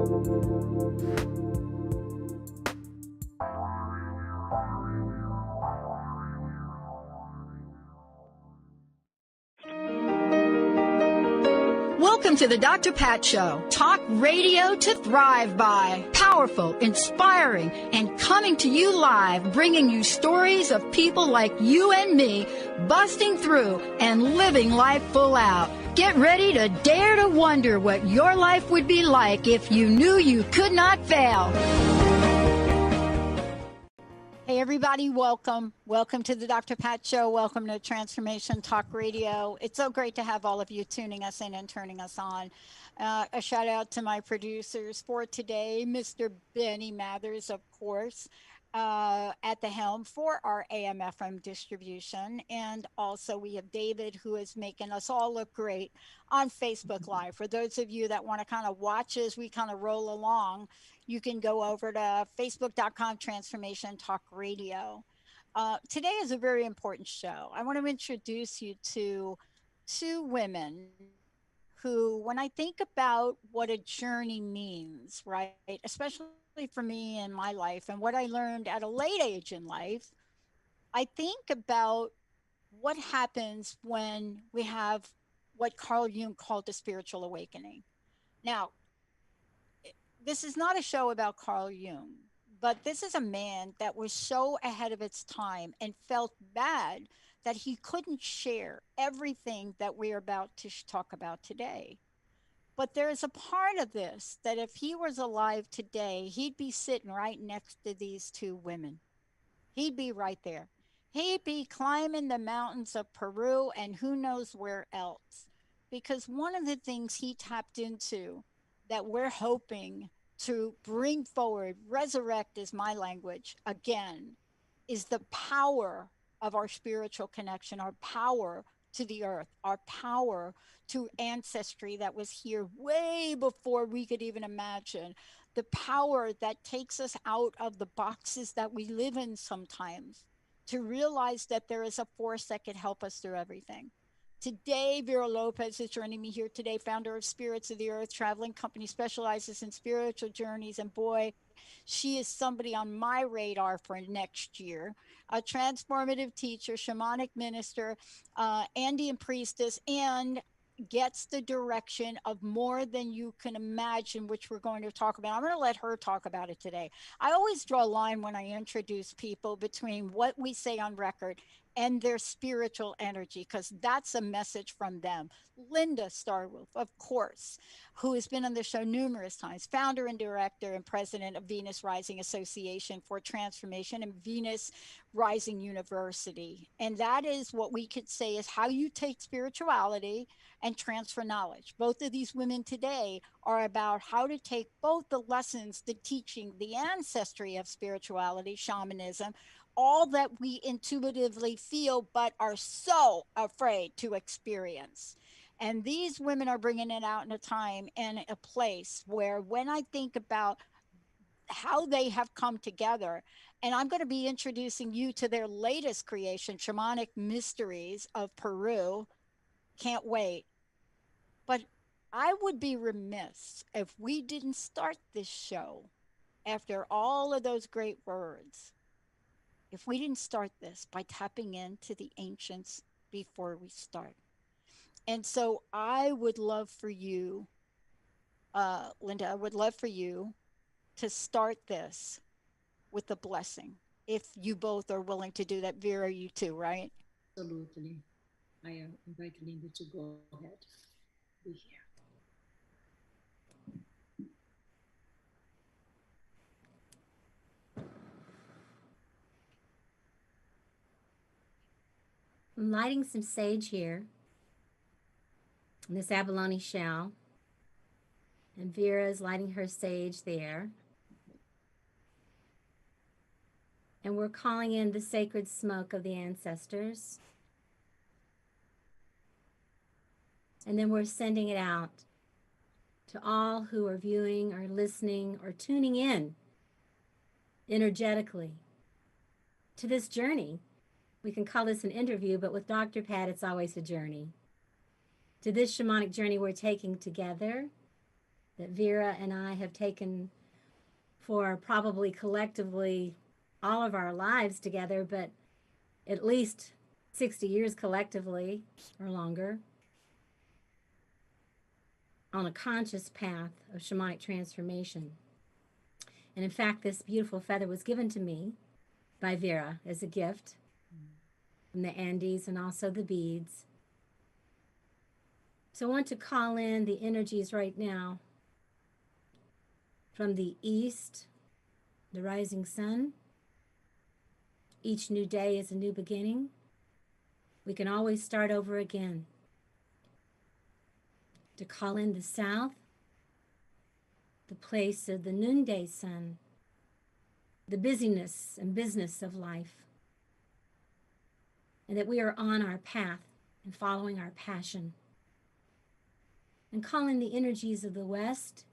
Welcome to the Dr. Pat Show. Talk radio to thrive by. Powerful, inspiring, and coming to you live, bringing you stories of people like you and me, busting through and living life full out. Get ready to dare to wonder what your life would be like if you knew you could not fail. Hey, everybody, welcome. Welcome to the Dr. Pat Show. Welcome to Transformation Talk Radio. It's so great to have all of you tuning us in and turning us on. A shout out to my producers for today, Mr. Benny Mathers, of course, at the helm for our AM/FM distribution. And also we have David, who is making us all look great on Facebook Live. For those of you that want to kind of watch as we kind of roll along, you can go over to facebook.com Transformation Talk Radio. Today is a very important show. I want to introduce you to two women who, when I think about what a journey means, right, especially for me in my life and what I learned at a late age in life, I think about what happens when we have what Carl Jung called a spiritual awakening. Now, this is not a show about Carl Jung, but this is a man that was so ahead of its time and felt bad that he couldn't share everything that we're about to talk about today. But there's a part of this that if he was alive today, he'd be sitting right next to these two women. He'd be right there. He'd be climbing the mountains of Peru and who knows where else. Because one of the things he tapped into that we're hoping to bring forward, resurrect is my language again, is the power of our spiritual connection, our power to the earth, our power to ancestry that was here way before we could even imagine, the power that takes us out of the boxes that we live in sometimes, to realize that there is a force that could help us through everything. Today, Vera Lopez is joining me here today, founder of Spirits of the Earth, traveling company, specializes in spiritual journeys. And boy, she is somebody on my radar for next year. A transformative teacher, shamanic minister, Andean priestess, and gets the direction of more than you can imagine, which we're going to talk about. I'm going to let her talk about it today. I always draw a line when I introduce people between what we say on record and their spiritual energy, because that's a message from them. Linda Starwolf, of course, who has been on the show numerous times, founder and director and president of Venus Rising Association for Transformation and Venus Rising University. And that is what we could say is how you take spirituality and transfer knowledge. Both of these women today are about how to take both the lessons, the teaching, the ancestry of spirituality, shamanism, all that we intuitively feel but are so afraid to experience. And these women are bringing it out in a time and a place where when I think about how they have come together, and I'm going to be introducing you to their latest creation, Shamanic Mysteries of Peru. Can't wait. But I would be remiss if we didn't start this show after all of those great words, if we didn't start this by tapping into the ancients before we start. And so I would love for you, Linda, I would love for you to start this with a blessing, if you both are willing to do that. Vera, you too, right? Absolutely. I invite Linda to go ahead. Be here. I'm lighting some sage here in this abalone shell, and Vera is lighting her sage there. And we're calling in the sacred smoke of the ancestors. And then we're sending it out to all who are viewing or listening or tuning in energetically to this journey. We can call this an interview, but with Dr. Pat, it's always a journey. To this shamanic journey we're taking together that Vera and I have taken for probably collectively all of our lives together, but at least 60 years collectively or longer, on a conscious path of shamanic transformation. And in fact, this beautiful feather was given to me by Vera as a gift from the Andes, and also the beads. So I want to call in the energies right now from the east, the rising sun. Each new day is a new beginning. We can always start over again. To call in the south, the place of the noonday sun, the busyness and business of life, and that we are on our path and following our passion. And call in the energies of the west,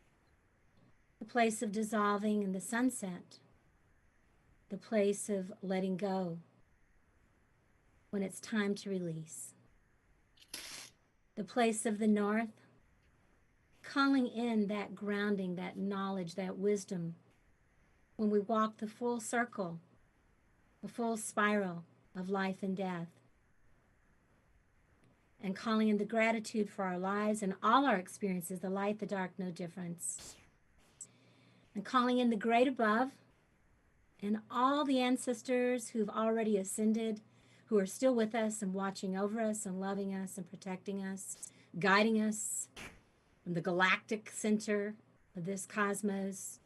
the place of dissolving in the sunset, the place of letting go when it's time to release. The place of the north, calling in that grounding, that knowledge, that wisdom, when we walk the full circle, the full spiral of life and death. And calling in the gratitude for our lives and all our experiences, the light, the dark, no difference. And calling in the great above and all the ancestors who've already ascended, who are still with us and watching over us and loving us and protecting us, guiding us from the galactic center of this cosmos,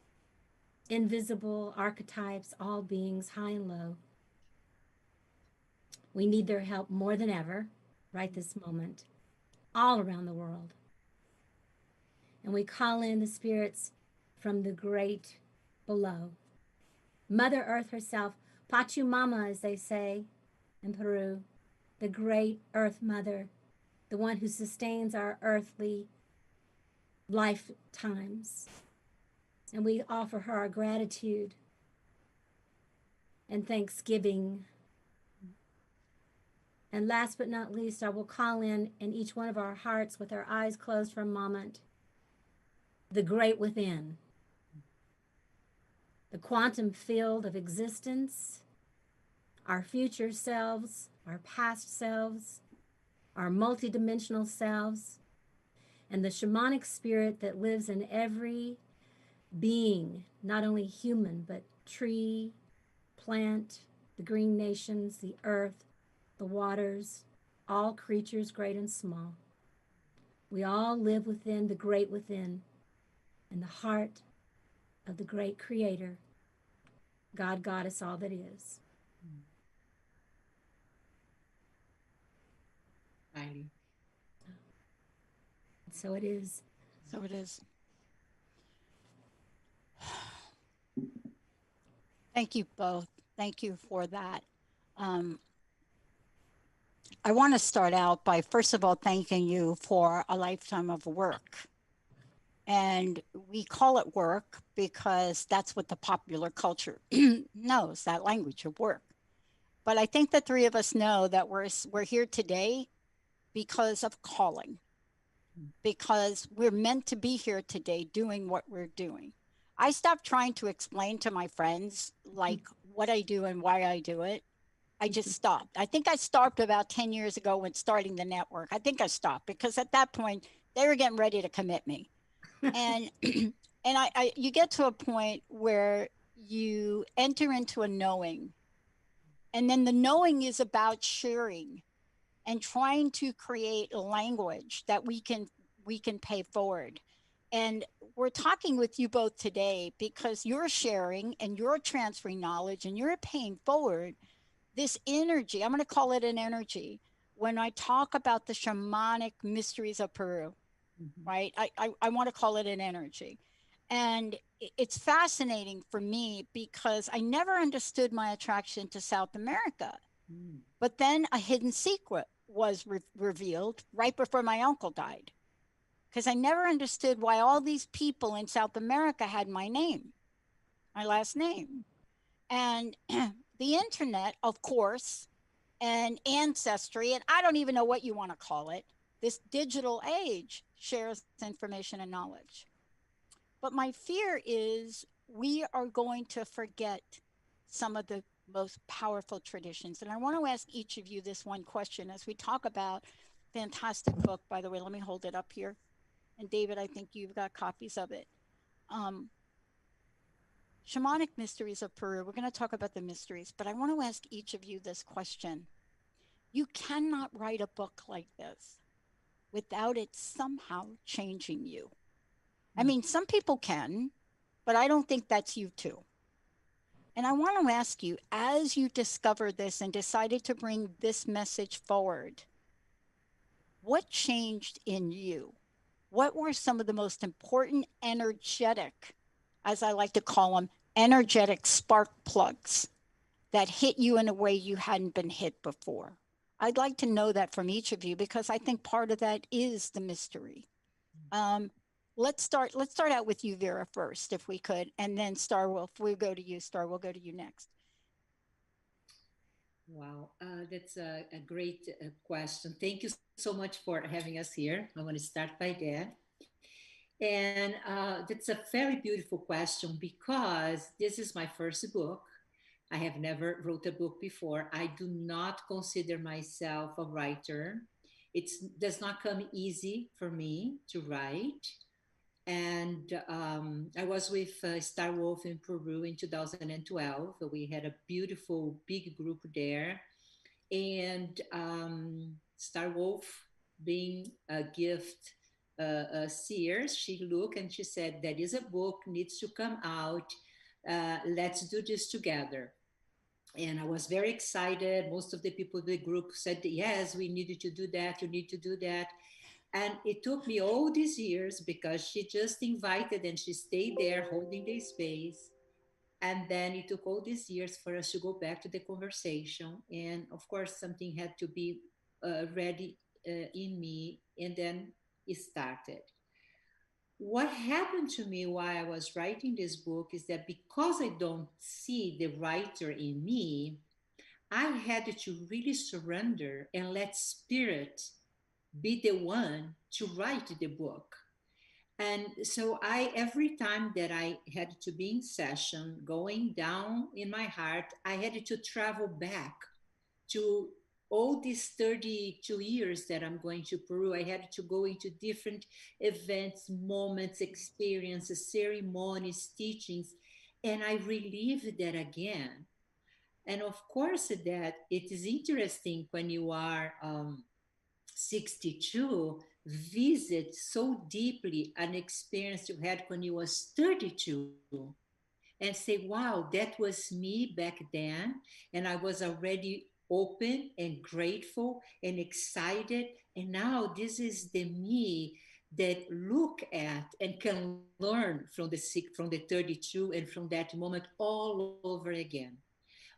invisible archetypes, all beings, high and low. We need their help more than ever, right this moment, all around the world. And we call in the spirits from the great below. Mother Earth herself, Pachamama, as they say in Peru, the great Earth Mother, the one who sustains our earthly lifetimes. And we offer her our gratitude and thanksgiving. And last but not least, I will call in each one of our hearts with our eyes closed for a moment, the great within, the quantum field of existence, our future selves, our past selves, our multidimensional selves, and the shamanic spirit that lives in every being, not only human, but tree, plant, the green nations, the earth, the waters, all creatures great and small. We all live within the great within, in the heart of the great creator, God, Goddess, all that is. Kylie. So it is. So it is. Thank you both. Thank you for that. I want to start out by, first of all, thanking you for a lifetime of work. And we call it work because that's what the popular culture knows, that language of work. But I think the three of us know that we're here today because of calling, because we're meant to be here today doing what we're doing. I stopped trying to explain to my friends like what I do and why I do it. I just stopped. I think I stopped about 10 years ago when starting the network. I think I stopped because at that point they were getting ready to commit me. And you get to a point where you enter into a knowing, and then the knowing is about sharing and trying to create a language that we can pay forward. And we're talking with you both today because you're sharing and you're transferring knowledge and you're paying forward this energy. I'm going to call it an energy when I talk about the shamanic mysteries of Peru, right? I want to call it an energy. And it's fascinating for me because I never understood my attraction to South America. But then a hidden secret was revealed right before my uncle died. Because I never understood why all these people in South America had my name, my last name. And the internet, of course, and ancestry, and I don't even know what you want to call it, this digital age shares information and knowledge. But my fear is we are going to forget some of the most powerful traditions. And I want to ask each of you this one question as we talk about fantastic book, by the way. Let me hold it up here. And David, I think you've got copies of it. Um, Shamanic Mysteries of Peru. We're going to talk about the mysteries, but I want to ask each of you this question. You cannot write a book like this without it somehow changing you. I mean, some people can, but I don't think that's you too. And I want to ask you, as you discovered this and decided to bring this message forward, what changed in you? What were some of the most important energetic, as I like to call them, energetic spark plugs that hit you in a way you hadn't been hit before? I'd like to know that from each of you, because I think part of that is the mystery. Let's start out with you, Vera, first, if we could, and then Star Wolf, we'll go to you. Star, we'll go to you next. Wow, that's a great question. Thank you so much for having us here. I want to start by that. And that's a very beautiful question because this is my first book. I have never wrote a book before. I do not consider myself a writer. It does not come easy for me to write. And I was with Star Wolf in Peru in 2012. We had a beautiful big group there. And Star Wolf, being a gift seer, she looked and she said, there is a book needs to come out. Let's do this together. And I was very excited. Most of the people in the group said, yes, we needed to do that. You need to do that. And it took me all these years because she just invited and she stayed there holding the space. And then it took all these years for us to go back to the conversation. And of course, something had to be ready in me. And then it started. What happened to me while I was writing this book is that because I don't see the writer in me, I had to really surrender and let spirit be the one to write the book. And so every time that I had to be in session, going down in my heart, I had to travel back to all these 32 years that I'm going to Peru. I had to go into different events, moments, experiences, ceremonies, teachings, and I relived that again. And of course, that it is interesting when you are 62, visit so deeply an experience you had when you was 32 and say, wow, that was me back then. And I was already open and grateful and excited. And now this is the me that look at and can learn from the 32 and from that moment all over again,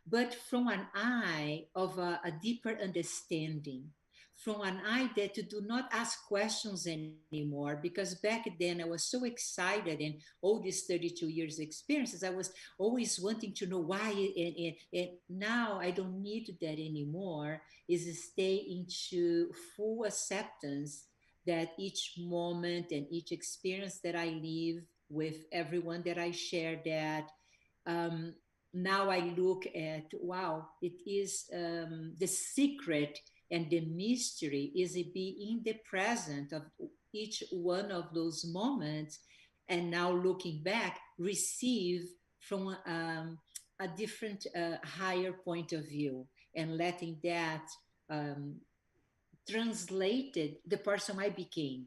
but from an eye of a deeper understanding, from an eye that do not ask questions anymore. Because back then I was so excited and all these 32 years experiences, I was always wanting to know why. And now I don't need that anymore, is stay into full acceptance that each moment and each experience that I live with everyone that I share that, um, now I look at, wow, it is the secret and the mystery is it be in the present of each one of those moments. And now looking back, receive from a different, higher point of view and letting that um, translated the person I became.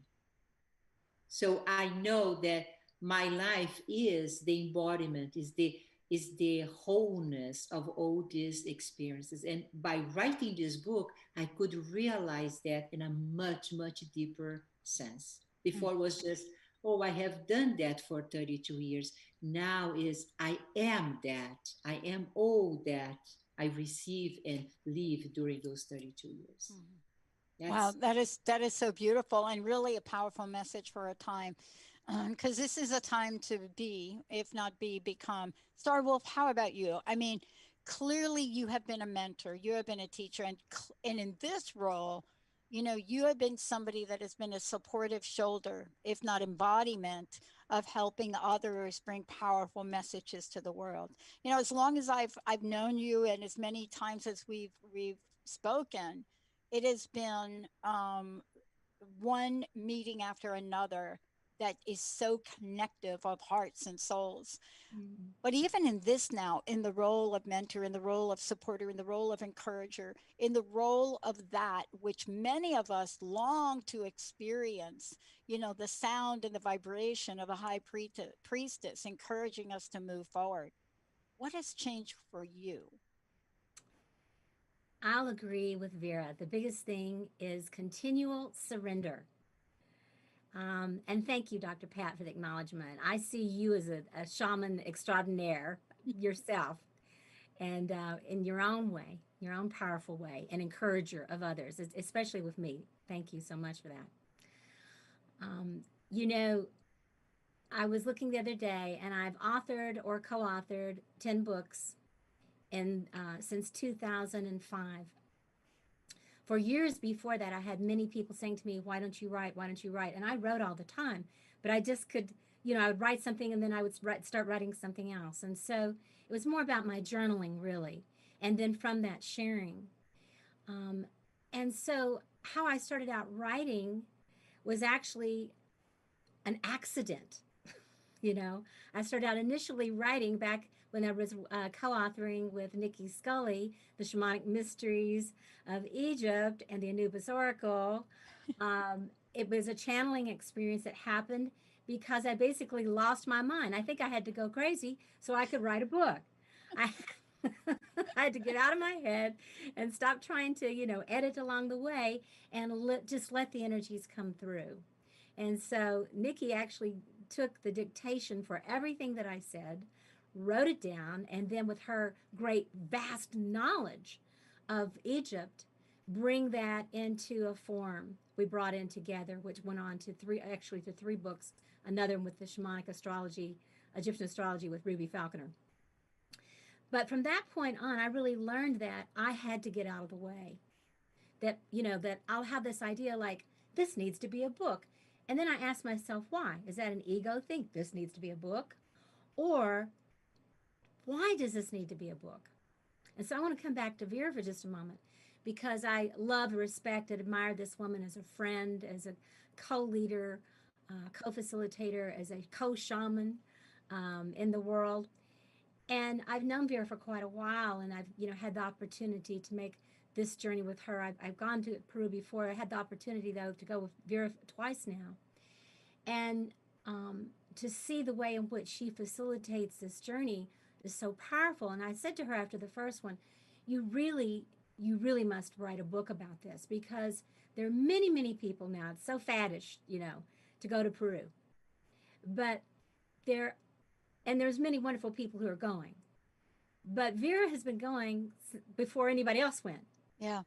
So I know that my life is the embodiment, is the wholeness of all these experiences. And by writing this book, I could realize that in a much, much deeper sense. Before it was just, oh, I have done that for 32 years. Now is I am that. I am all that I receive and live during those 32 years. Wow, that is so beautiful and really a powerful message for a time, because this is a time to be, if not be, become. Star Wolf, how about you? I mean, clearly you have been a mentor, you have been a teacher, and in this role, you know, you have been somebody that has been a supportive shoulder, if not embodiment, of helping others bring powerful messages to the world. You know, as long as I've known you, and as many times as we've spoken, it has been one meeting after another that is so connective of hearts and souls. Mm. But even in this now, in the role of mentor, in the role of supporter, in the role of encourager, in the role of that which many of us long to experience, you know, the sound and the vibration of a high priestess encouraging us to move forward. What has changed for you? I'll agree with Vera. The biggest thing is continual surrender. And thank you, Dr. Pat, for the acknowledgement. I see you as a shaman extraordinaire yourself, and in your own way, your own powerful way, an encourager of others, especially with me. Thank you so much for that. You know, I was looking the other day, and I've authored or co-authored 10 books in since 2005. For years before that, I had many people saying to me, "Why don't you write? Why don't you write?" And I wrote all the time, but I just could, you know, I would write something and then I would start writing something else. And so it was more about my journaling, really. And then from that, sharing. Um, and so how I started out writing was actually an accident. You know, I started out initially writing back when I was co-authoring with Nikki Scully, the Shamanic Mysteries of Egypt and the Anubis Oracle. It was a channeling experience that happened because I basically lost my mind. I think I had to go crazy so I could write a book. I, I had to get out of my head and stop trying to, you know, edit along the way and just let the energies come through. And so Nikki actually took the dictation for everything that I said, wrote it down, and then with her great, vast knowledge of Egypt, bring that into a form we brought in together, which went on to three books, another one with the shamanic astrology, Egyptian astrology with Ruby Falconer. But from that point on, I really learned that I had to get out of the way. That, you know, that I'll have this idea like, this needs to be a book. And then I ask myself, why? Is that an ego thing? This needs to be a book? Or why does this need to be a book? And so I want to come back to Vera for just a moment because I love, respect, and admire this woman as a friend, as a co-leader, co-facilitator, as a co-shaman in the world. And I've known Vera for quite a while, and I've, you know, had the opportunity to make this journey with her. I've gone to Peru before. I had the opportunity, though, to go with Vera twice now. And to see the way in which she facilitates this journey is so powerful. And I said to her after the first one, you really must write a book about this because there are many, many people now. It's so faddish, you know, to go to Peru. But there's many wonderful people who are going. But Vera has been going before anybody else went. Yeah.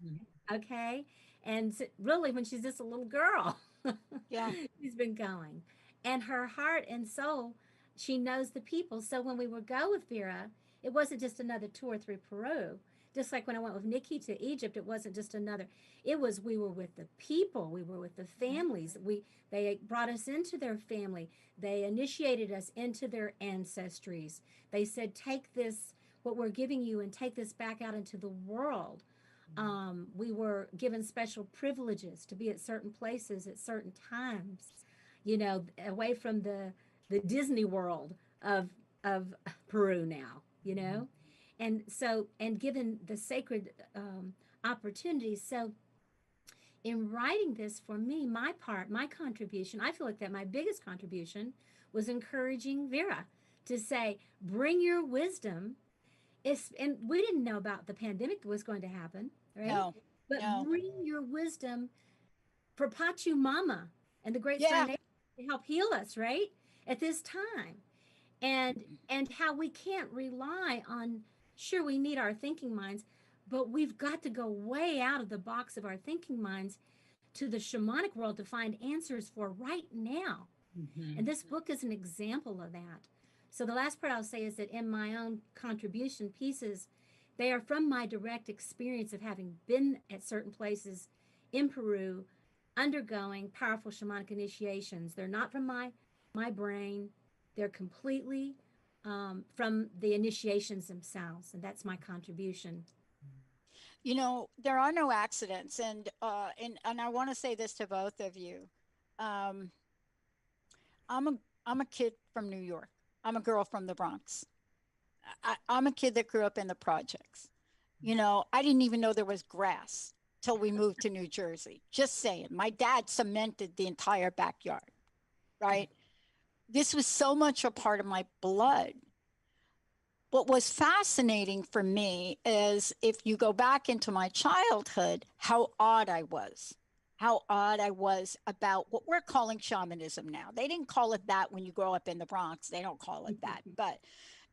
Okay. And really, when she's just a little girl, Yeah. she's been going. And her heart and soul, she knows the people. So when we would go with Vera, it wasn't just another tour through Peru. Just like when I went with Nikki to Egypt, it wasn't just another. It was we were with the people, we were with the families. They brought us into their family. They initiated us into their ancestries. They said, take this, what we're giving you, and take this back out into the world. We were given special privileges to be at certain places at certain times, you know, away from the Disney world of Peru now, you know, and so and given the sacred opportunities. So in writing this for me, my part, my contribution, I feel like that my biggest contribution was encouraging Vera to say, bring your wisdom. And we didn't know about the pandemic that was going to happen, right? No. But No. bring your wisdom for Pachu Mama and the Great Yeah. Silent Age to help heal us, right? At this time. And how we can't rely on, sure, we need our thinking minds, but we've got to go way out of the box of our thinking minds to the shamanic world to find answers for right now. And this book is an example of that. So the last part I'll say is that in my own contribution pieces, they are from my direct experience of having been at certain places in Peru, undergoing powerful shamanic initiations. They're not from my my brain. They're completely from the initiations themselves, and that's my contribution. You know, there are no accidents, and I want to say this to both of you. Um, I'm a kid from New York. I'm a girl from the Bronx. I'm a kid that grew up in the projects. You know, I didn't even know there was grass till we moved to New Jersey. Just saying. My dad cemented the entire backyard, right? This was so much a part of my blood. What was fascinating for me is if you go back into my childhood, how odd I was about what we're calling shamanism now. They didn't call it that when you grow up in the Bronx. They don't call it that. But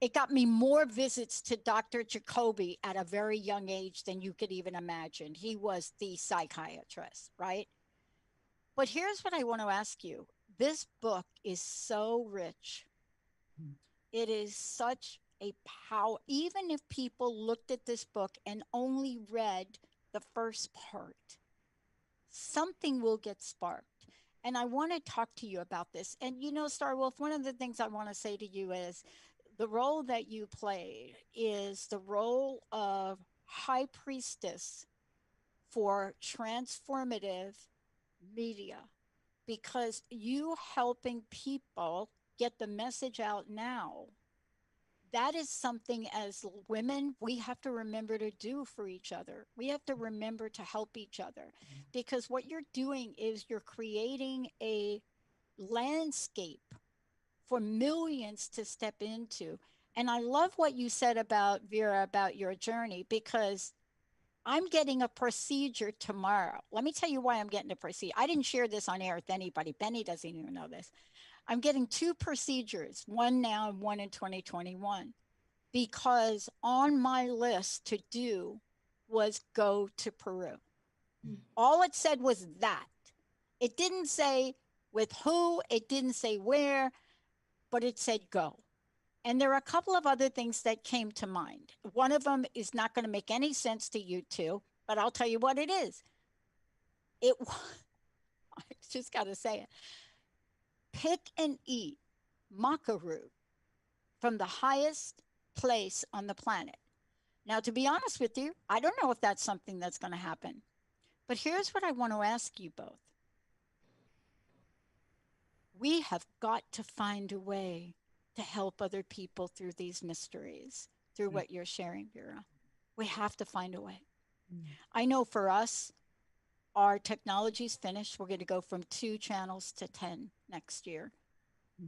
it got me more visits to Dr. Jacoby at a very young age than you could even imagine. He was the psychiatrist, right? But here's what I want to ask you. This book is so rich. It is such a power. Even if people looked at this book and only read the first part, something will get sparked. And I want to talk to you about this. And you know, Star Wolf, one of the things I want to say to you is the role that you played is the role of high priestess for transformative media, because you helping people get the message out now, that is something as women we have to remember to do for each other. We have to remember to help each other, because what you're doing is you're creating a landscape for millions to step into. And I love what you said about Vera, about your journey, because I'm getting a procedure tomorrow. Let me tell you why I'm getting a procedure. I didn't share this on air with anybody. Benny doesn't even know this. I'm getting two procedures, one now and one in 2021, because on my list to do was go to Peru. All it said was that. It didn't say with who, it didn't say where, but it said go. And there are a couple of other things that came to mind. One of them is not going to make any sense to you two, but I'll tell you what it is. It, I just got to say it. Pick and eat maca root from the highest place on the planet. Now, to be honest with you, I don't know if that's something that's going to happen. But here's what I want to ask you both. We have got to find a way to help other people through these mysteries, through what you're sharing, Vera. We have to find a way. I know for us, our technology's finished. We're going to go from 2 channels to 10 next year.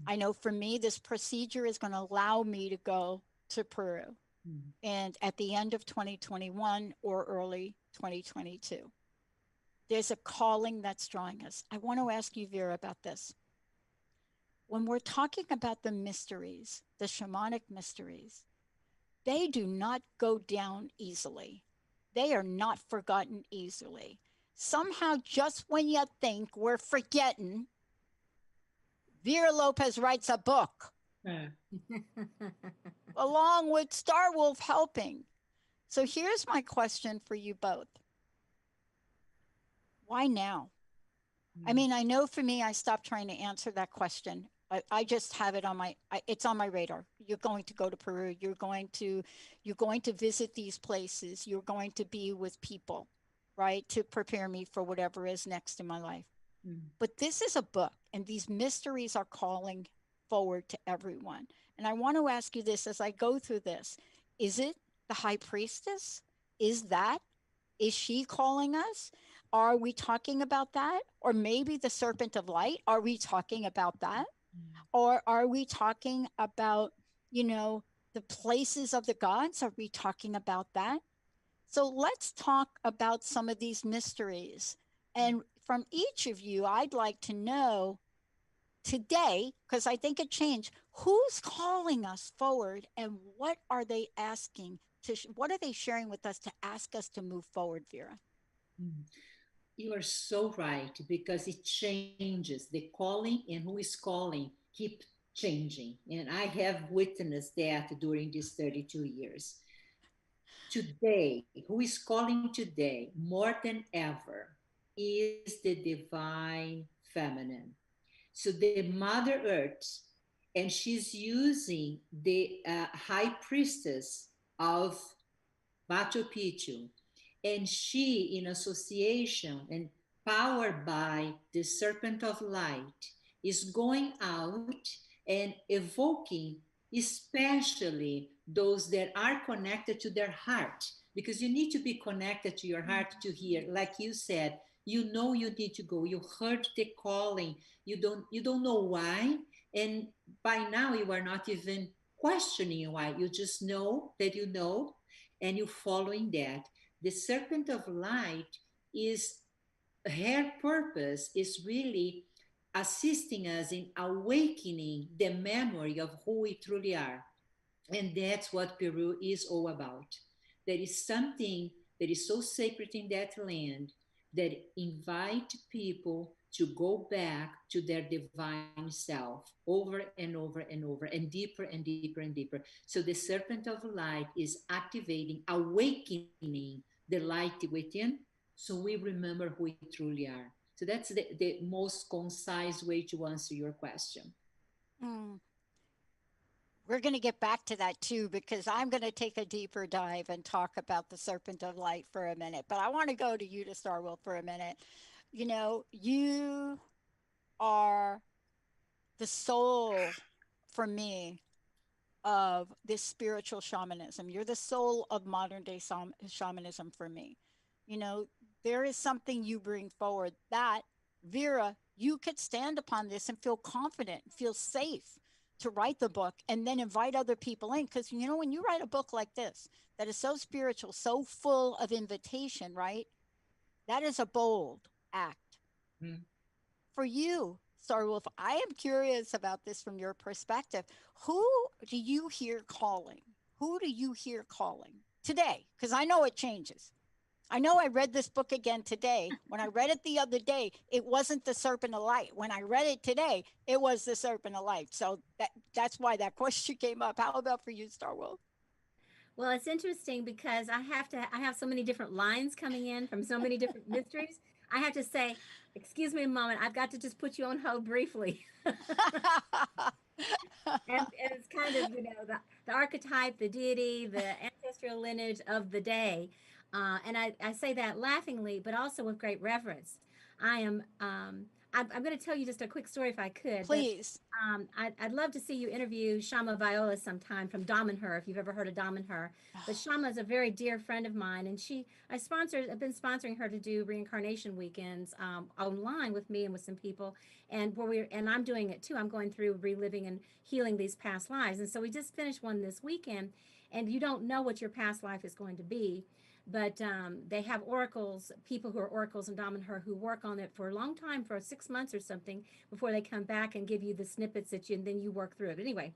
I know for me, this procedure is going to allow me to go to Peru. And at the end of 2021 or early 2022, there's a calling that's drawing us. I want to ask you, Vera, about this. When we're talking about the mysteries, the shamanic mysteries, they do not go down easily. They are not forgotten easily. Somehow, just when you think we're forgetting, Vera Lopez writes a book along with Star Wolf helping. So here's my question for you both. Why now? I mean, I know for me, I stopped trying to answer that question. I just have it on it's on my radar. You're going to go to Peru. You're going to visit these places. You're going to be with people, right? To prepare me for whatever is next in my life. But this is a book, and these mysteries are calling forward to everyone. And I want to ask you this as I go through this. Is it the high priestess? Is she calling us? Are we talking about that? Or maybe the serpent of light? Are we talking about that? Or are we talking about, the places of the gods? Are we talking about that? So let's talk about some of these mysteries. And from each of you, I'd like to know today, because I think it changed, who's calling us forward and what are they asking what are they sharing with us to ask us to move forward, Vera? You are so right, because it changes. The calling and who is calling keep changing. And I have witnessed that during these 32 years. Today, who is calling today more than ever is the divine feminine. So the Mother Earth, and she's using the high priestess of Machu Picchu, and she, in association and powered by the serpent of light, is going out and evoking especially those that are connected to their heart, because you need to be connected to your heart to hear. Like you said, you know you need to go, you heard the calling, you don't know why, and by now you are not even questioning why, you just know that you know, and you're following that. The serpent of light is, her purpose is really assisting us in awakening the memory of who we truly are. And that's what Peru is all about. There is something that is so sacred in that land that invite people to go back to their divine self over and over and over, and deeper and deeper and deeper. So the serpent of light is activating, awakening the light within, so we remember who we truly are. So that's the most concise way to answer your question. Mm. We're going to get back to that too, because I'm going to take a deeper dive and talk about the serpent of light for a minute. But I want to go to you, to Starwell, for a minute. You know, you are the soul for me of this spiritual shamanism. You're the soul of modern day shamanism for me. You know, there is something you bring forward that, Vera, you could stand upon this and feel confident, feel safe to write the book and then invite other people in. Because, you know, when you write a book like this, that is so spiritual, so full of invitation, right? That is a bold act. Mm. For you, Starwolf, I am curious about this from your perspective. Who do you hear calling? Who do you hear calling today? Because I know it changes. I know I read this book again today. When I read it the other day, it wasn't the serpent of light. When I read it today, it was the serpent of light. So that's why that question came up. How about for you, Starwolf? Well, it's interesting because I have so many different lines coming in from so many different mysteries. I have to say, excuse me a moment, I've got to just put you on hold briefly. And it's kind of, the archetype, the deity, the ancestral lineage of the day. And I say that laughingly, but also with great reverence. I am, I'm going to tell you just a quick story if I could, but Please. I'd love to see you interview Shama Viola sometime from Damanhur, if you've ever heard of Damanhur. But Shama is a very dear friend of mine, and I've been sponsoring her to do reincarnation weekends online with me and with some people, and I'm doing it too. I'm going through reliving and healing these past lives, and so we just finished one this weekend, and you don't know what your past life is going to be. But they have oracles, people who are oracles in Damanhur who work on it for a long time, for 6 months or something, before they come back and give you the snippets and then you work through it. But anyway,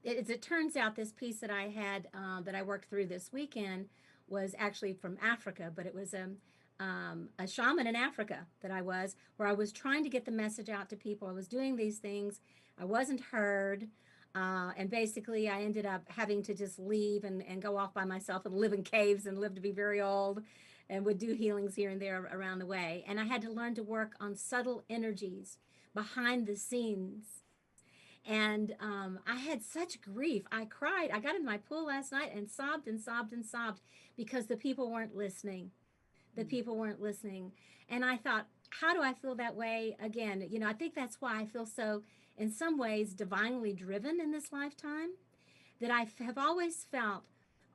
as it turns out, this piece that I had that I worked through this weekend was actually from Africa, but it was a shaman in Africa that where I was trying to get the message out to people. I was doing these things, I wasn't heard. And basically, I ended up having to just leave and go off by myself and live in caves and live to be very old and would do healings here and there around the way. And I had to learn to work on subtle energies behind the scenes. And I had such grief. I cried. I got in my pool last night and sobbed and sobbed and sobbed because the people weren't listening. The people weren't listening. And I thought, how do I feel that way again? I think that's why I feel so, in some ways, divinely driven in this lifetime, that I have always felt,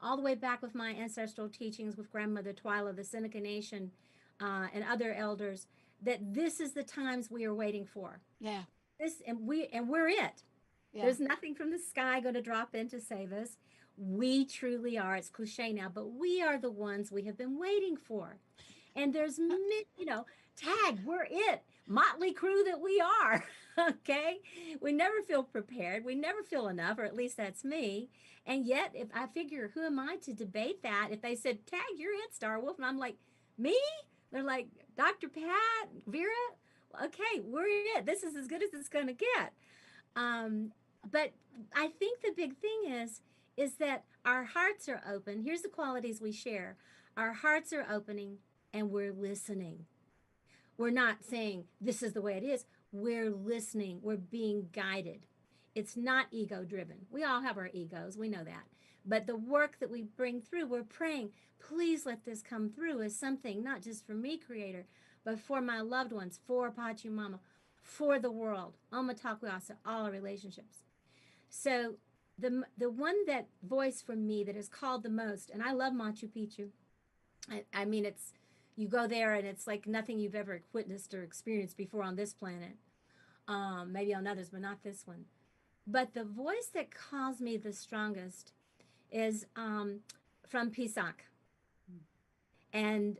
all the way back with my ancestral teachings with Grandmother Twyla, the Seneca Nation, and other elders, that this is the times we are waiting for. Yeah. We're it. Yeah. There's nothing from the sky going to drop in to save us. We truly are. It's cliche now, but we are the ones we have been waiting for. And there's, tag, we're it. Motley crew that we are. Okay. We never feel prepared. We never feel enough, or at least that's me. And yet, if I figure, who am I to debate that? If they said, tag, you're it, Star Wolf. And I'm like, me? They're like, Dr. Pat, Vera, okay, we're it. This is as good as it's going to get. But I think the big thing is that our hearts are open. Here's the qualities we share. Our hearts are opening and we're listening. We're not saying this is the way it is. we're listening, we're being guided. It's not ego driven. We all have our egos, we know that. But the work that we bring through, we're praying, please let this come through as something not just for me, Creator, but for my loved ones, for Pachamama, for the world, Omatakwasa, all our relationships. So the one that voice from me that is called the most, and I love Machu Picchu. I mean, it's, you go there and it's like nothing you've ever witnessed or experienced before on this planet. Maybe on others, but not this one. But the voice that calls me the strongest is from Pisac. And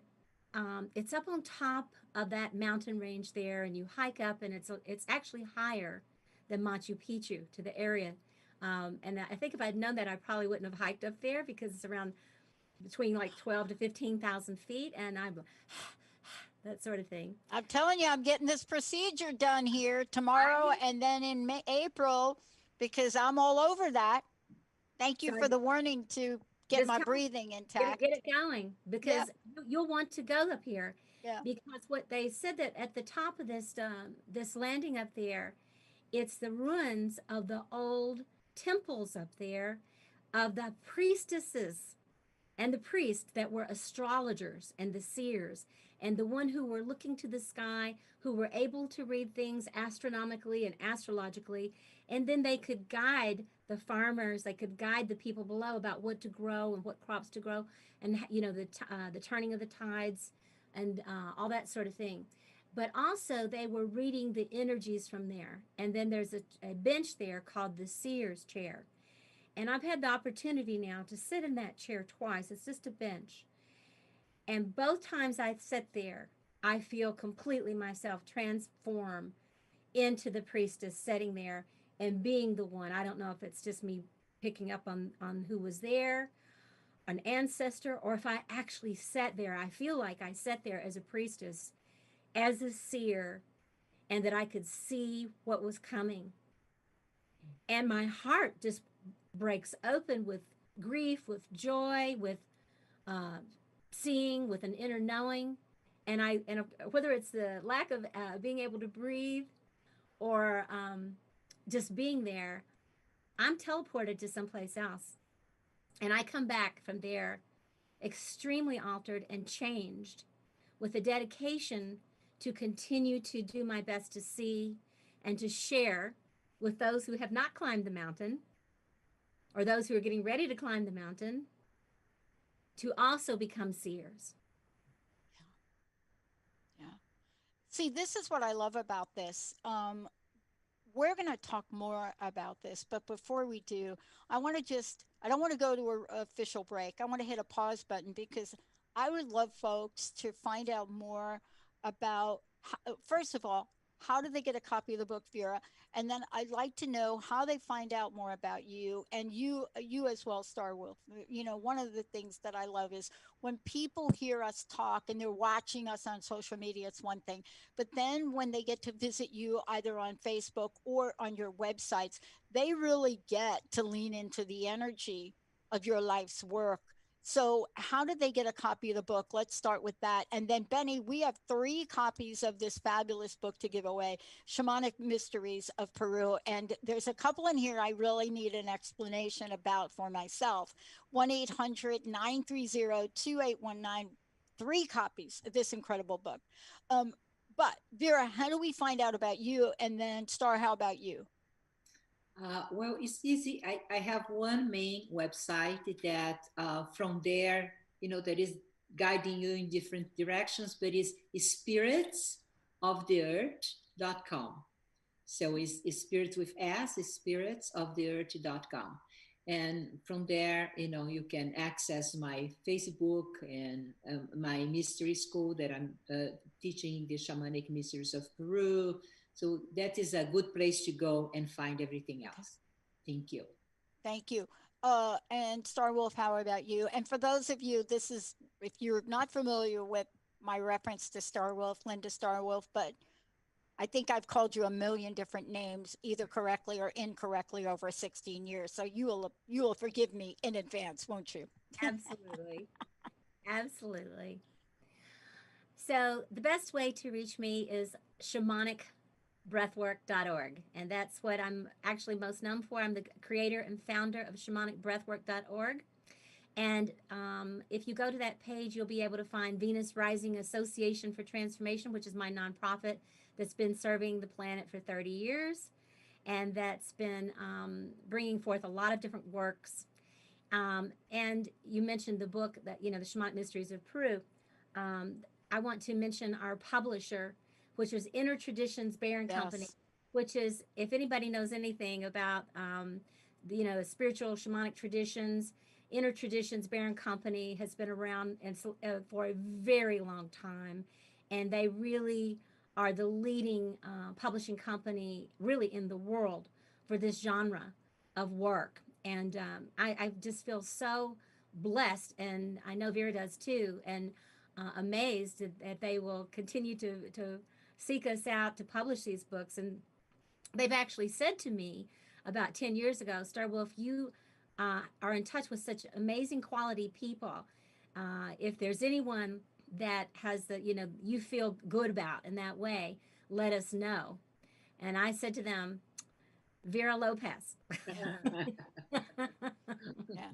it's up on top of that mountain range there, and you hike up, and it's actually higher than Machu Picchu to the area. And I think if I'd known that, I probably wouldn't have hiked up there, because it's around between like 12 to 15,000 feet, and I'm that sort of thing. I'm telling you, I'm getting this procedure done here tomorrow, and then in April, because I'm all over that. Thank you for the warning to get my breathing intact. Get it going, because you'll want to go up here. Yeah. Because what they said, that at the top of this this landing up there, it's the ruins of the old temples up there, of the priestesses and the priests that were astrologers and the seers, and the one who were looking to the sky, who were able to read things astronomically and astrologically, and then they could guide the farmers, they could guide the people below about what to grow and what crops to grow, and the turning of the tides, and all that sort of thing. But also they were reading the energies from there. And then there's a bench there called the seer's chair. And I've had the opportunity now to sit in that chair twice. It's just a bench. And both times I sit there, I feel completely myself transform into the priestess sitting there and being the one. I don't know if it's just me picking up on who was there, an ancestor, or if I actually sat there. I feel like I sat there as a priestess, as a seer, and that I could see what was coming. And my heart just breaks open with grief, with joy, with seeing, with an inner knowing. And whether it's the lack of being able to breathe, or just being there, I'm teleported to someplace else. And I come back from there extremely altered and changed, with a dedication to continue to do my best to see and to share with those who have not climbed the mountain, or those who are getting ready to climb the mountain, to also become seers. Yeah. See, this is what I love about this. We're going to talk more about this, but before we do, I don't want to go to an official break. I want to hit a pause button, because I would love folks to find out more about, first of all, how do they get a copy of the book, Vera? And then I'd like to know how they find out more about you, and you as well, Star Wolf. One of the things that I love is when people hear us talk and they're watching us on social media, it's one thing. But then when they get to visit you either on Facebook or on your websites, they really get to lean into the energy of your life's work. So how did they get a copy of the book? Let's start with that. And then, Benny, we have 3 copies of this fabulous book to give away, Shamanic Mysteries of Peru. And there's a couple in here I really need an explanation about for myself. 1-800-930-2819, 3 copies of this incredible book. But Vera, how do we find out about you? And then Star, how about you? Well, it's easy. I have one main website that from there, that is guiding you in different directions, but it's spiritsoftheearth.com. So it's spirits with S, it's spiritsoftheearth.com. And from there, you can access my Facebook and my mystery school that I'm teaching, the Shamanic Mysteries of Peru. So that is a good place to go and find everything else. Thank you. Thank you. And Star Wolf, how about you? And for those of you, if you're not familiar with my reference to Star Wolf, Linda Star Wolf, but I think I've called you a million different names, either correctly or incorrectly, over 16 years. So you will forgive me in advance, won't you? Absolutely. Absolutely. So the best way to reach me is Shamanic breathwork.org. And that's what I'm actually most known for. I'm the creator and founder of shamanicbreathwork.org. And if you go to that page, you'll be able to find Venus Rising Association for Transformation, which is my nonprofit that's been serving the planet for 30 years. And that's been bringing forth a lot of different works. And you mentioned the book that, the Shamanic Mysteries of Peru. I want to mention our publisher, which was Inner Traditions Baron Company, Yes. which is, if anybody knows anything about, spiritual shamanic traditions, Inner Traditions Baron Company has been around and for a very long time, and they really are the leading publishing company, really in the world, for this genre of work. And I just feel so blessed, and I know Vera does too, and amazed that they will continue to seek us out to publish these books. And they've actually said to me about 10 years ago, Star Wolf, you are in touch with such amazing quality people. If there's anyone that has you feel good about in that way, let us know. And I said to them, Vera Lopez. Yeah.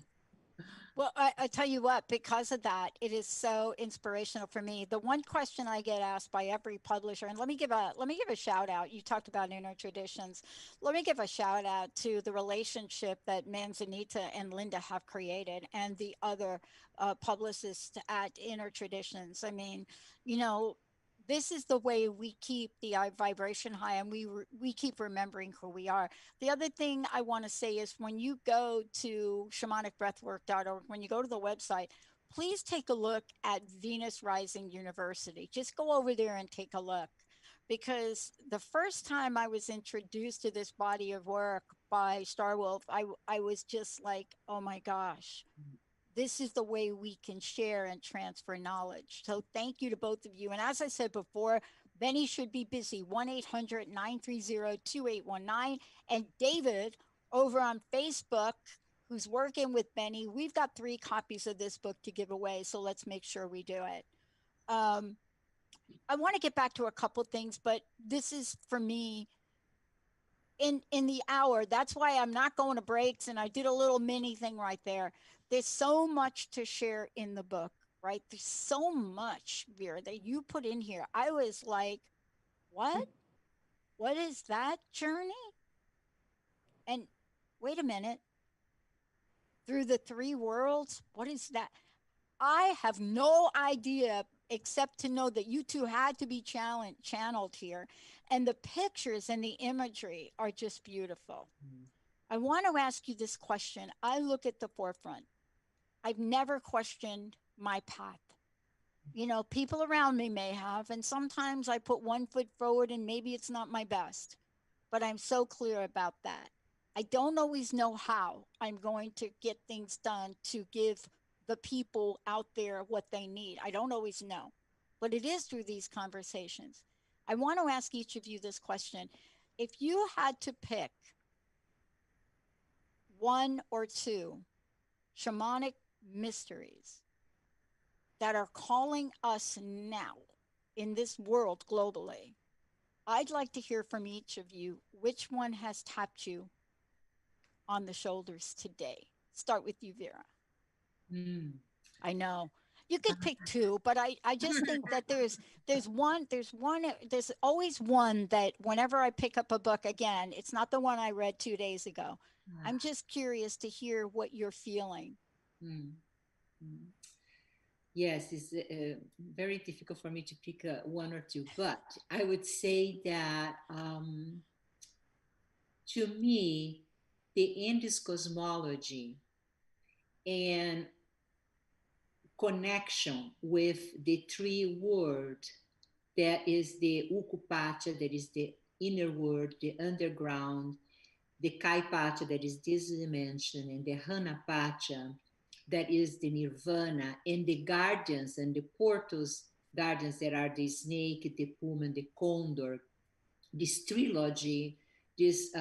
Well, I tell you what, because of that, it is so inspirational for me. The one question I get asked by every publisher, and let me give a shout out. You talked about inner traditions. Let me give a shout out to the relationship that Manzanita and Linda have created, and the other publicists at Inner Traditions. I mean, you know, this is the way we keep the vibration high, and we keep remembering who we are. The other thing I want to say is when you go to shamanicbreathwork.org, when you go to the website, please take a look at Venus Rising University. Just go over there and take a look. Because the first time I was introduced to this body of work by Star Wolf, I was just like, oh my gosh, this is the way we can share and transfer knowledge. So thank you to both of you. And as I said before, Benny should be busy, 1-800-930-2819. And David over on Facebook, who's working with Benny, we've got 3 copies of this book to give away. So let's make sure we do it. I want to get back to a couple things, but this is for me in the hour. That's why I'm not going to breaks, and I did a little mini thing right there. There's so much to share in the book, right? There's so much, Vera, that you put in here. I was like, what is that journey? And wait a minute, through the 3 worlds, what is that? I have no idea, except to know that you two had to be channeled here. And the pictures and the imagery are just beautiful. I want to ask you this question. I look at the forefront. I've never questioned my path. You know, people around me may have, and sometimes I put one foot forward and maybe it's not my best, but I'm so clear about that. I don't always know how I'm going to get things done to give the people out there what they need. I don't always know, but it is through these conversations. I want to ask each of you this question. If you had to pick 1 or 2 shamanic mysteries that are calling us now in this world globally, I'd like to hear from each of you which one has tapped you on the shoulders today. Start with you, Vera. I know you could pick 2, but I just think that there's always one that whenever I pick up a book again, it's not the one I read 2 days ago. I'm just curious to hear what you're feeling. Yes, it's very difficult for me to pick 1 or 2, but I would say that to me, the Andes cosmology and connection with the 3 world, that is the Ukupacha, that is the inner world, the underground, the Kaipacha, that is this dimension, and the Hanapacha, that is the nirvana, and the guardians and the portals, guardians that are the snake, the puma, and the condor. This trilogy, these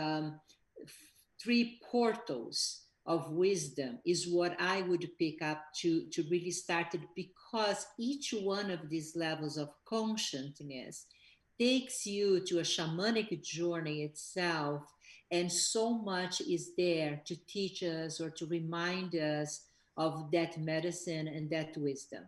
3 portals of wisdom is what I would pick up to really start it, because each one of these levels of consciousness takes you to a shamanic journey itself, and so much is there to teach us or to remind us of that medicine and that wisdom.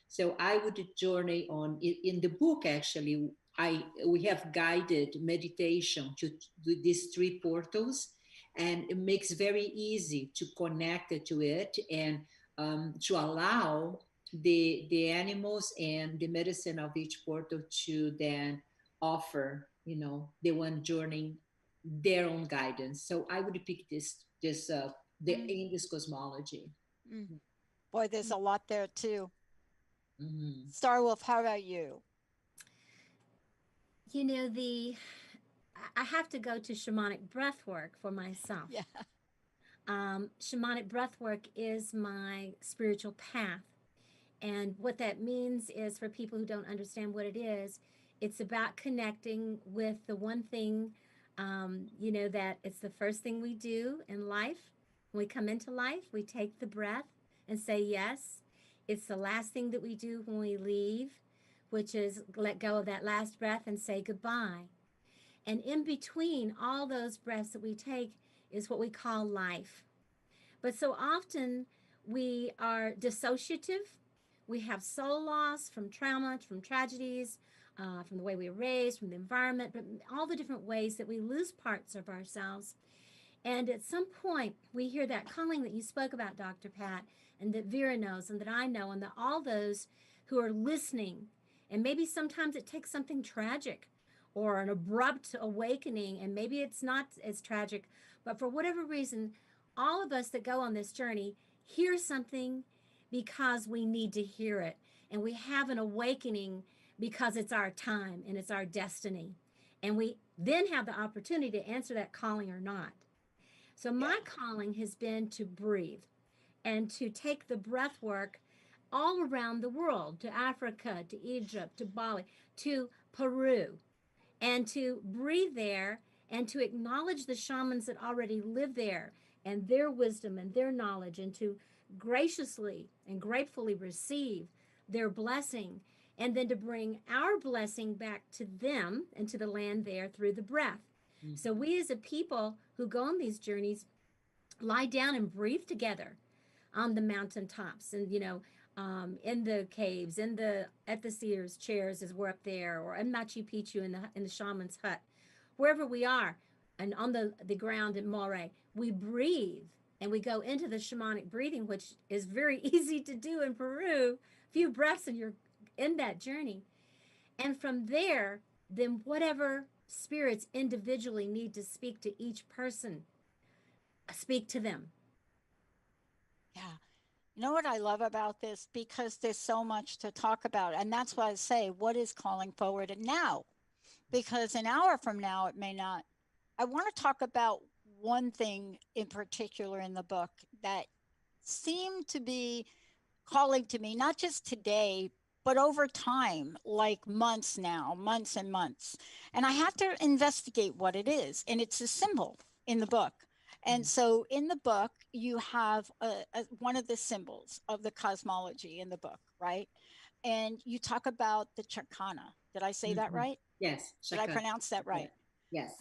So I would journey on in the book. Actually, I we have guided meditation to these three portals, and it makes very easy to connect it to it, and to allow the animals and the medicine of each portal to then offer, the one journeying their own guidance. So I would pick this the Mm, Indus cosmology. mm. Boy, there's a lot there too. Mhm. Star Wolf, how about you? You know, I have to go to shamanic breath work for myself. Yeah. Shamanic breath work is my spiritual path. And what that means is, for people who don't understand what it is, it's about connecting with the one thing, that it's the first thing we do in life. When we come into life, we take the breath and say yes. It's the last thing that we do when we leave, which is let go of that last breath and say goodbye. And in between all those breaths that we take is what we call life. But so often we are dissociative. We have soul loss from trauma, from tragedies, from the way we were raised, from the environment, but all the different ways that we lose parts of ourselves. And at some point, we hear that calling that you spoke about, Dr. Pat, and that Vera knows, and that I know, and that all those who are listening, and maybe sometimes it takes something tragic or an abrupt awakening, and maybe it's not as tragic, but for whatever reason, all of us that go on this journey hear something because we need to hear it. And we have an awakening because it's our time and it's our destiny. And we then have the opportunity to answer that calling or not. So my Yeah. calling has been to breathe and to take the breath work all around the world, to Africa, to Egypt, to Bali, to Peru, and to breathe there and to acknowledge the shamans that already live there and their wisdom and their knowledge, and to graciously and gratefully receive their blessing, and then to bring our blessing back to them and to the land there through the breath. So Mhm. we as a people who go on these journeys lie down and breathe together on the mountaintops, and in the caves, in the at the Sears chairs as we're up there, or in Machu Picchu in the shaman's hut, wherever we are, and on the ground in Moray, we breathe and we go into the shamanic breathing, which is very easy to do in Peru. A few breaths and you're in that journey. And from there, then whatever spirits individually need to speak to each person, speak to them. Yeah. You know what I love about this? Because there's so much to talk about. And that's why I say, what is calling forward now? Because an hour from now, it may not. I want to talk about one thing in particular in the book that seemed to be calling to me, not just today, but over time, like months now, months and months. And I have to investigate what it is. And it's a symbol in the book. And Mhm. so in the book, you have one of the symbols of the cosmology in the book, right? And you talk about the chakana. Did I say that Mhm. right? Yes, Did I Shaka. pronounce that Yeah. right? Yes.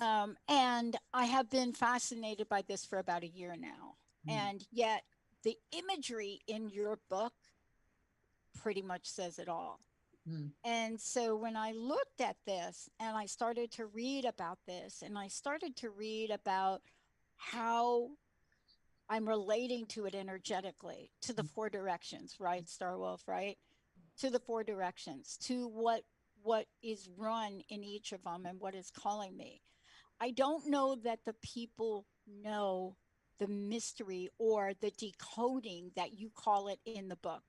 And I have been fascinated by this for about a year now. Mm. And yet, the imagery in your book pretty much says it all. Mm. And so when I looked at this and I started to read about this, and I started to read about how I'm relating to it energetically, to the four directions, right? Star Wolf, right? To the four directions, to what is run in each of them and what is calling me. I don't know that the people know the mystery or the decoding that you call it in the book.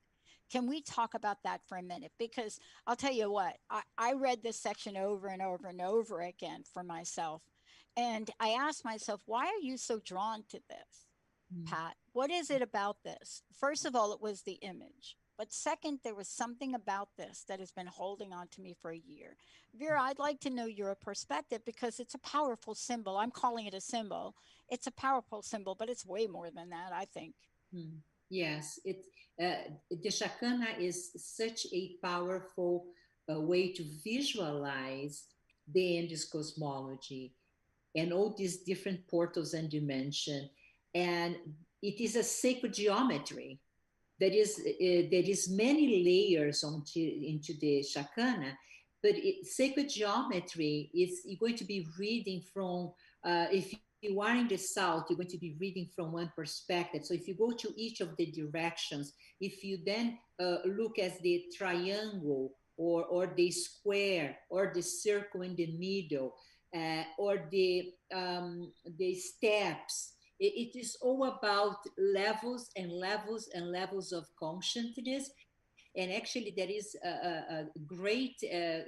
Can we talk about that for a minute? Because I'll tell you what, I read this section over and over and over again for myself. And I asked myself, why are you so drawn to this, Mm. Pat? What is it about this? First of all, it was the image. But second, there was something about this that has been holding on to me for a year. Vera, I'd like to know your perspective because it's a powerful symbol. I'm calling it a symbol. It's a powerful symbol, but it's way more than that, I think. Mm. Yes, the Shakana is such a powerful way to visualize the Andes cosmology, and all these different portals and dimension. And it is a sacred geometry. There is many layers into the Shakana, but sacred geometry is you're going to be reading from, if you are in the south, you're going to be reading from one perspective. So if you go to each of the directions, if you then look at the triangle or the square or the circle in the middle, or the steps, it is all about levels and levels and levels of consciousness. And actually, there is a great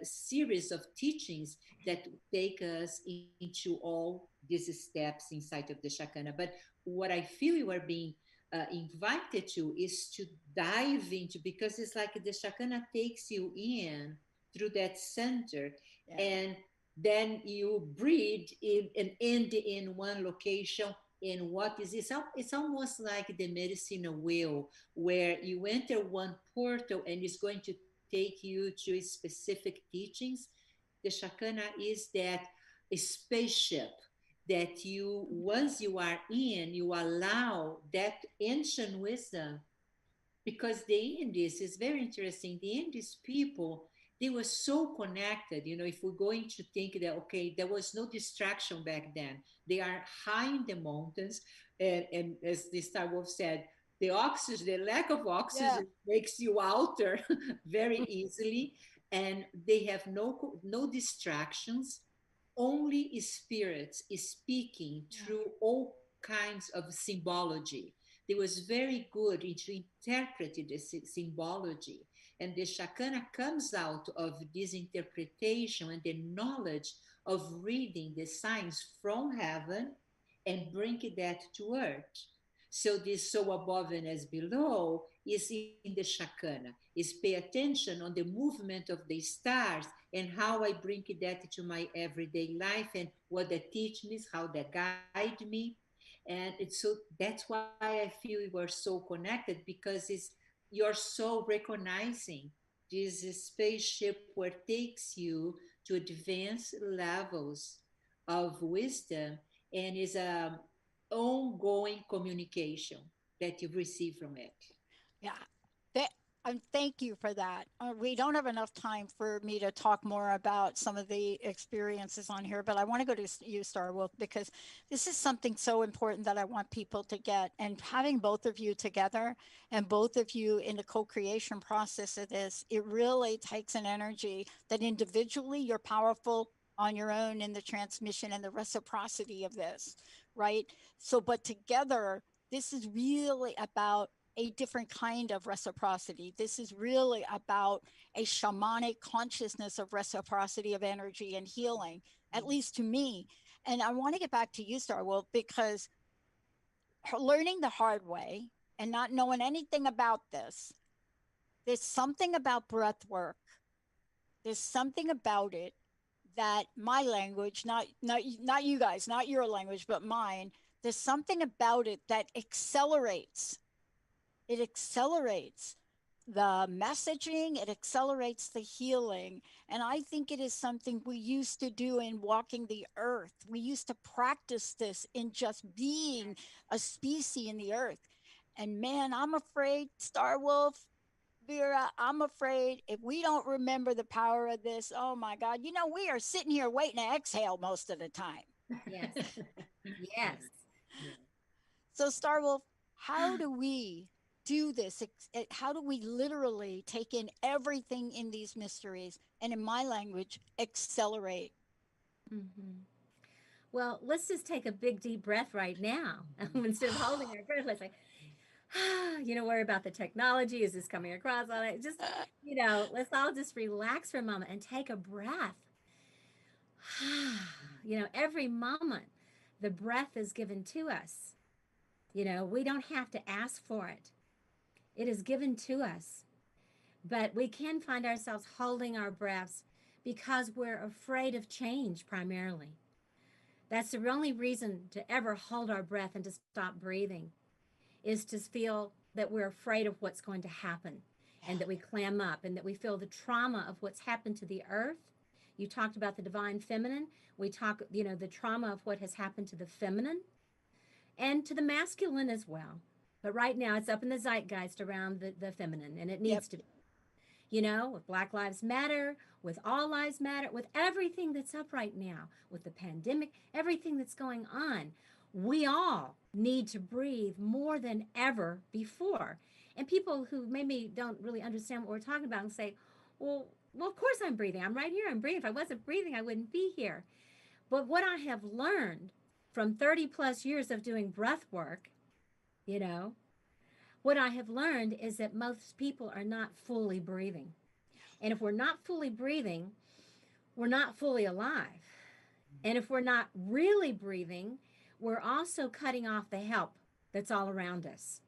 series of teachings that take us into all these steps inside of the Shakana. But what I feel you are being invited to is to dive into, because it's like the Shakana takes you in through that center, Yeah. and then you breathe in and end in one location. And what is this? It's almost like the medicinal wheel, where you enter one portal and it's going to take you to specific teachings. The Shakana is that spaceship that you, once you are in, you allow that ancient wisdom. Because the Indies is very interesting. The Indies people, they were so connected. You know, if we're going to think that, okay, there was no distraction back then. They are high in the mountains, and as the Star Wolf said, the oxygen, the lack of Yeah. oxygen makes you alter very easily, and they have no distractions. Only spirits is speaking Yeah. through all kinds of symbology. They was very good into interpreting the symbology. And the Shakana comes out of this interpretation and the knowledge of reading the signs from heaven and bringing that to earth. So this so above and as below is in the Shakana, is pay attention on the movement of the stars and how I bring that to my everyday life and what that teach me, how that guide me. And it's so that's why I feel you are so connected, because it's you're so recognizing this spaceship where it takes you to advanced levels of wisdom, and is a ongoing communication that you receive from it. Yeah. That, thank you for that. We don't have enough time for me to talk more about some of the experiences on here, but I want to go to you, Star Wolf, because this is something so important that I want people to get. And having both of you together and both of you in the co creation process of this, it really takes an energy that individually you're powerful on your own in the transmission and the reciprocity of this, right? So, but together, this is really about a different kind of reciprocity. This is really about a shamanic consciousness of reciprocity of energy and healing, at least to me. And I want to get back to you, Starwolf, because learning the hard way and not knowing anything about this, there's something about breath work. There's something about it that my language, not you guys, not your language, but mine, there's something about it that accelerates. It accelerates the messaging, it accelerates the healing. And I think it is something we used to do in walking the earth. We used to practice this in just being a species in the earth. And man, I'm afraid, Star Wolf, Vera, I'm afraid if we don't remember the power of this, oh my God, we are sitting here waiting to exhale most of the time. Yes. Yes. Yeah. So, Star Wolf, how do we do this? How do we literally take in everything in these mysteries and, in my language, accelerate? Hmm. Well, let's just take a big deep breath right now. Instead of holding our breath, let's like, worry about the technology. Is this coming across on it? Just, let's all just relax for a moment and take a breath. Every moment the breath is given to us. We don't have to ask for it. It is given to us. But we can find ourselves holding our breaths because we're afraid of change primarily. That's the only reason to ever hold our breath and to stop breathing, is to feel that we're afraid of what's going to happen, and that we clam up, and that we feel the trauma of what's happened to the earth. You talked about the divine feminine. We talk, the trauma of what has happened to the feminine and to the masculine as well. But right now it's up in the zeitgeist around the feminine, and it Yep. needs to be. With Black Lives Matter, with All Lives Matter, with everything that's up right now, with the pandemic, everything that's going on, we all need to breathe more than ever before. And people who maybe don't really understand what we're talking about and say, well, of course I'm breathing. I'm right here. I'm breathing. If I wasn't breathing, I wouldn't be here. But what I have learned from 30 plus years of doing breath work, you know, what I have learned is that most people are not fully breathing. And if we're not fully breathing, we're not fully alive. And if we're not really breathing, we're also cutting off the help that's all around us.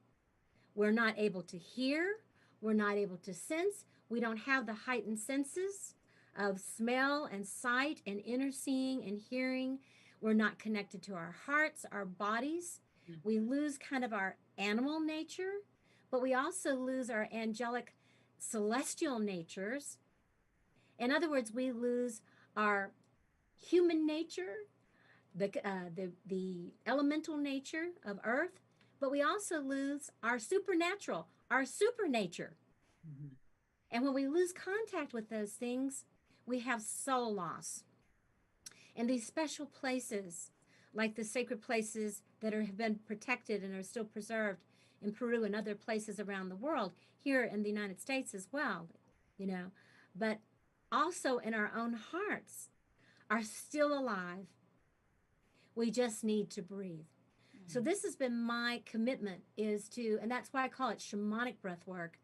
We're not able to hear, we're not able to sense, we don't have the heightened senses of smell and sight and inner seeing and hearing. We're not connected to our hearts, our bodies. We lose kind of our animal nature, but we also lose our angelic celestial natures. In other words, we lose our human nature, the elemental nature of earth, but we also lose our supernatural, our supernature. Mhm. And when we lose contact with those things, we have soul loss. And these special places, like the sacred places that have been protected and are still preserved in Peru and other places around the world, here in the United States as well, but also in our own hearts, are still alive. We just need to breathe. So this has been my commitment, is to, and that's why I call it shamanic breath work,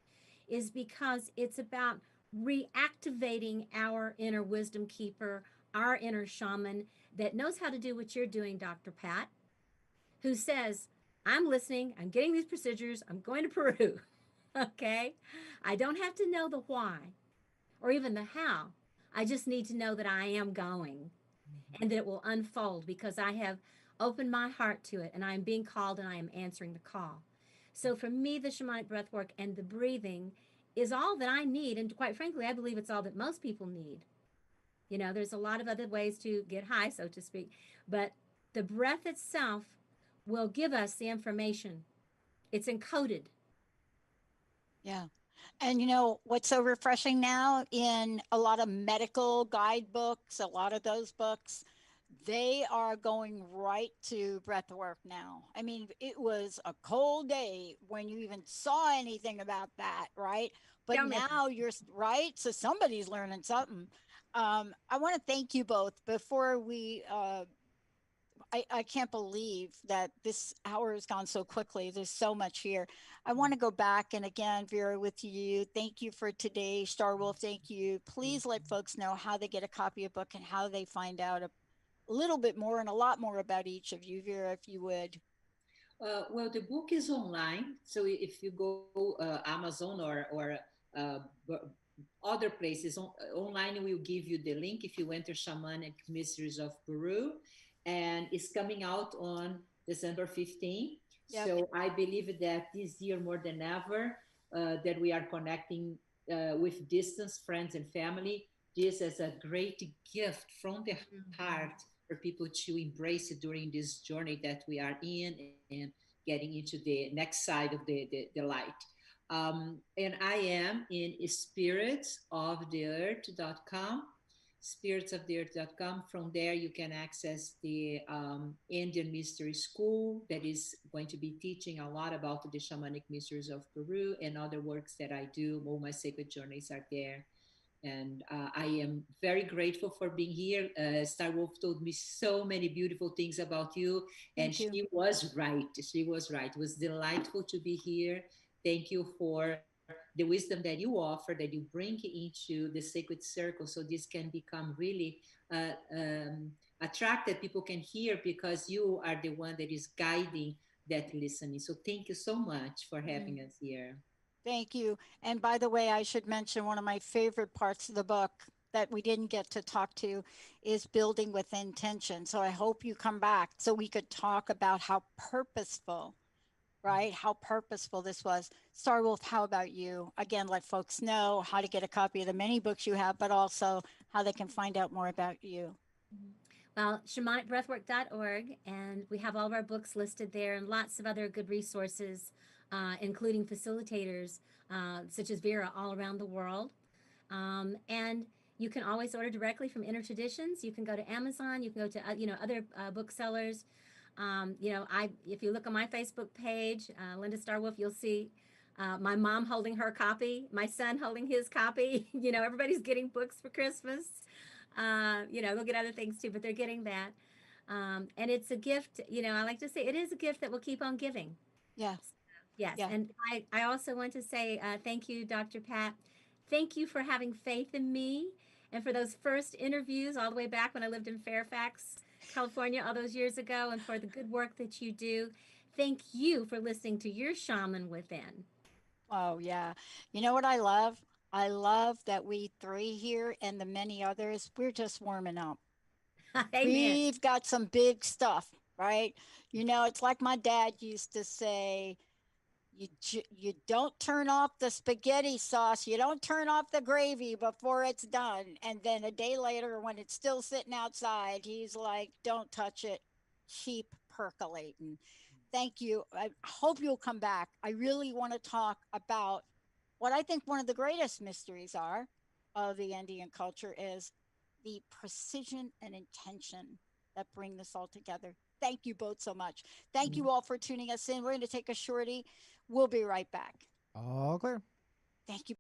is because it's about reactivating our inner wisdom keeper, our inner shaman that knows how to do what you're doing, Dr. Pat, who says, I'm listening, I'm getting these procedures, I'm going to Peru. Okay? I don't have to know the why or even the how. I just need to know that I am going and that it will unfold because I have opened my heart to it and I am being called and I am answering the call. So for me, the shamanic breath work and the breathing is all that I need. And quite frankly, I believe it's all that most people need. There's a lot of other ways to get high, so to speak, but the breath itself will give us the information. It's encoded. Yeah. And what's so refreshing now in a lot of medical guidebooks, a lot of those books, they are going right to breath work now. I mean, it was a cold day when you even saw anything about that, right? But Tell me about now you're right. So somebody's learning something. I want to thank you both before we I can't believe that this hour has gone so quickly. There's so much here. I want to go back and again, Vera, with you. Thank you for today. Star Wolf, thank you. Please let folks know how they get a copy of the book and how they find out a little bit more and a lot more about each of you, Vera, if you would. Well, the book is online. So if you go Amazon or uh, other places online, will give you the link if you enter Shamanic Mysteries of Peru, and it's coming out on December 15th. Yep. So I believe that this year more than ever, that we are connecting with distance, friends and family. This is a great gift from the heart for people to embrace it during this journey that we are in and getting into the next side of the light. And I am in spiritsoftheearth.com, spiritsoftheearth.com. From there, you can access the Andean Mystery School that is going to be teaching a lot about the shamanic mysteries of Peru and other works that I do. All my sacred journeys are there. And I am very grateful for being here. Star Wolf told me so many beautiful things about you, and Thank you. she was right. She was right. It was delightful to be here. Thank you for the wisdom that you offer, that you bring into the sacred circle, so this can become really a track that people can hear because you are the one that is guiding that listening. So thank you so much for having us here. Thank you. And by the way, I should mention one of my favorite parts of the book that we didn't get to talk to is building with intention. So I hope you come back so we could talk about how purposeful, right? How purposeful this was. Star Wolf, how about you? Again, let folks know how to get a copy of the many books you have, but also how they can find out more about you. Well, shamanicbreathwork.org, and we have all of our books listed there and lots of other good resources, including facilitators such as Vera all around the world. And you can always order directly from Inner Traditions. You can go to Amazon. You can go to other booksellers. If you look on my Facebook page, Linda Starwolf, you'll see my mom holding her copy, my son holding his copy. Everybody's getting books for Christmas. They'll get other things too, but they're getting that. And it's a gift. I like to say it is a gift that will keep on giving. Yeah. Yes. Yeah. And I also want to say thank you, Dr. Pat. Thank you for having faith in me and for those first interviews all the way back when I lived in Fairfax, California, all those years ago, and for the good work that you do. Thank you for listening to your shaman within. Oh, yeah. You know what I love? I love that we three here and the many others, we're just warming up. Amen. We've got some big stuff, right? It's like my dad used to say, you don't turn off the spaghetti sauce, you don't turn off the gravy before it's done. And then a day later, when it's still sitting outside, he's like, don't touch it, keep percolating. Thank you. I hope you'll come back. I really want to talk about what I think one of the greatest mysteries are of the Andean culture is the precision and intention that bring this all together. Thank you both so much. Thank you all for tuning us in. We're going to take a shorty. We'll be right back. All clear. Thank you.